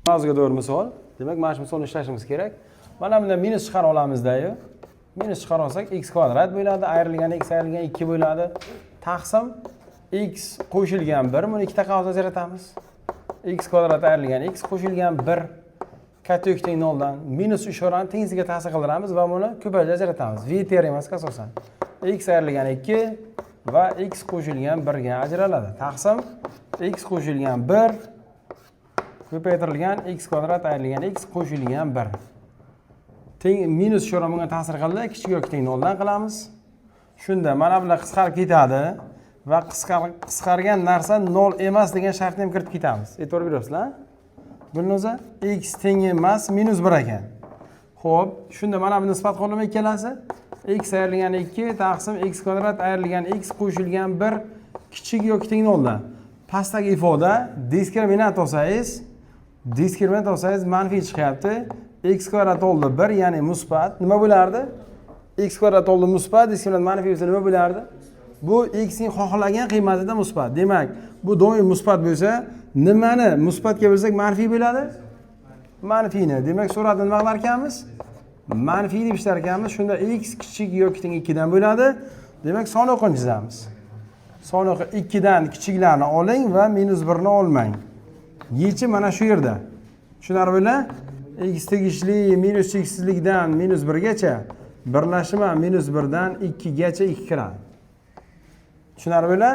Mavzuga do'g'ri misol. Demak, mana shu misolni ishlashimiz kerak. Mana bundan minus chiqara olamizda-yu. Minus chiqara olsak x kvadrat bo'ladi, ayrilgan x ayrilgan 2 bo'ladi. Taqsim x qo'shilgan 1. Buni ikkita qavs ajratamiz. X kvadrat ayrilgan x qo'shilgan 1 katta yoki teng 0 dan minus ishorani tengsiga ta'sir qildiramiz va buni ko'paytirib ajratamiz. V teoremasiga asosan x ayrilgan 2 va x qo'shilgan 1 ga ajraladi. Taqsim x qo'shilgan 1 ko'paytirilgan x kvadrat ayrilgan x qo'shilgan 1. Teng minus ishora bunga ta'sir qildi. Kichik yoki teng 0 dan qilamiz. Shunda mana bular qisqarib ketadi va qisqargan narsa 0 emas degan shartni ham kiritib ketamiz. E'tibor beryapsizlar? Buning o'zi x teng emas minus 1 ekan. Xo'p, shunda mana bu nisbat qonuni ikkalasi x ayrilgan 2 taqsim x kvadrat ayrilgan x qo'shilgan 1 kichik yoki teng 0 dan. Pastdagi ifoda diskriminant olsangiz manfiy chiqyapti. X kvadrat oldi 1, ya'ni musbat. Nima bo'lardi? X kvadrat oldi musbat, diskriminant manfiy bo'lsa nima bo'lardi? Bu x ning xohlagan qiymatida musbat. Demak, bu doim musbat bo'lsa, nimani musbatga bo'lsak manfiy bo'ladi? Manfiyni. Demak, suratni nima qilar ekanmiz? Manfiy deb ishlar ekanmiz. Shunda x kichik yoki teng 2 dan bo'ladi. Demak, son o'qini chizamiz. Son o'qi 2 dan kichiklarni oling va minus 1 ni olmang. Yechim mana shu yerda. Tushunarlimi? X tegishli minus cheksizlikdan minus 1 gacha birlashma minus 1 dan 2 gacha 2 kiradi. Tushunarlimi?